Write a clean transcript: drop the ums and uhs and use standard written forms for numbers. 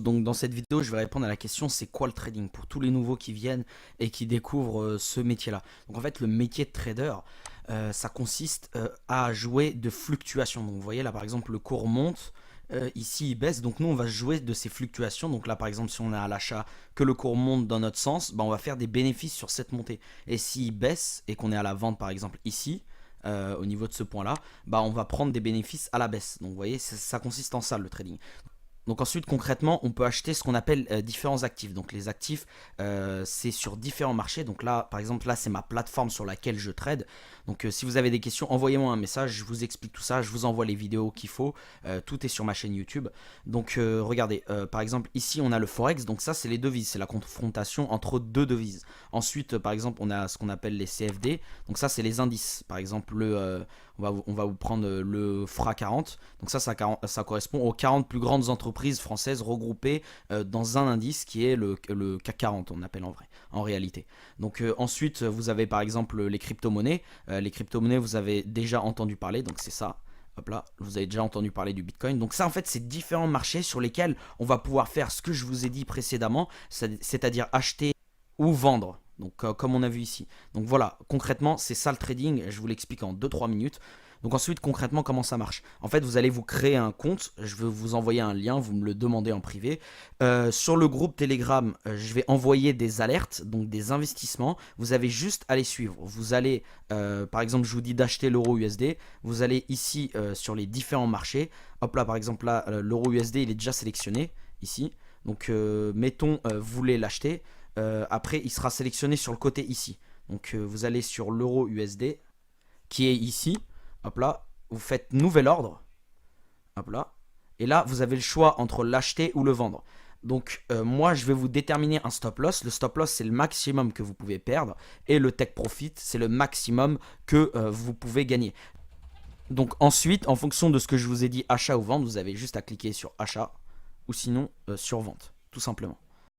donc dans cette vidéo je vais répondre à la question c'est quoi le trading pour tous les nouveaux qui viennent et qui découvrent ce métier là. Donc en fait le métier de trader ça consiste à jouer de fluctuations. Donc vous voyez là par exemple le cours monte, ici il baisse, donc nous on va jouer de ces fluctuations. Donc là par exemple si on est à l'achat, que le cours monte dans notre sens, bah, on va faire des bénéfices sur cette montée. Et s'il baisse et qu'on est à la vente par exemple ici, au niveau de ce point là, bah, on va prendre des bénéfices à la baisse. Donc vous voyez ça consiste en ça le trading. Donc ensuite concrètement on peut acheter ce qu'on appelle différents actifs. Donc les actifs c'est sur différents marchés. Donc là par exemple là c'est ma plateforme sur laquelle je trade. Donc si vous avez des questions envoyez-moi un message, je vous explique tout ça, je vous envoie les vidéos qu'il faut. Tout est sur ma chaîne YouTube. Donc regardez par exemple ici on a le Forex. Donc ça c'est les devises, c'est la confrontation entre deux devises. Ensuite par exemple on a ce qu'on appelle les CFD. Donc ça c'est les indices. Par exemple on va vous prendre le FRA 40. Donc ça correspond aux 40 plus grandes entreprises françaises regroupées dans un indice qui est le CAC 40, on appelle en réalité. Donc ensuite, vous avez par exemple les crypto-monnaies. Les crypto-monnaies, vous avez déjà entendu parler, donc c'est ça. Hop là, vous avez déjà entendu parler du Bitcoin. Donc ça, en fait, c'est différents marchés sur lesquels on va pouvoir faire ce que je vous ai dit précédemment, c'est-à-dire acheter ou vendre. Donc comme on a vu ici. Donc voilà, concrètement, c'est ça le trading. Je vous l'explique en 2-3 minutes. Donc ensuite, concrètement, comment ça marche? En fait, vous allez vous créer un compte. Je vais vous envoyer un lien, vous me le demandez en privé. Sur le groupe Telegram, je vais envoyer des alertes, donc des investissements. Vous avez juste à les suivre. Vous allez, par exemple, je vous dis d'acheter l'euro USD. Vous allez ici sur les différents marchés. Hop là, par exemple, là, l'euro USD, il est déjà sélectionné ici. Donc, mettons, vous voulez l'acheter. Après, il sera sélectionné sur le côté ici. Donc, vous allez sur l'euro USD qui est ici. Hop là, vous faites nouvel ordre. Hop là. Et là, vous avez le choix entre l'acheter ou le vendre. Donc, moi, je vais vous déterminer un stop loss. Le stop loss, c'est le maximum que vous pouvez perdre. Et le take profit, c'est le maximum que vous pouvez gagner. Donc, ensuite, en fonction de ce que je vous ai dit, achat ou vente, vous avez juste à cliquer sur achat ou sinon sur vente, tout simplement.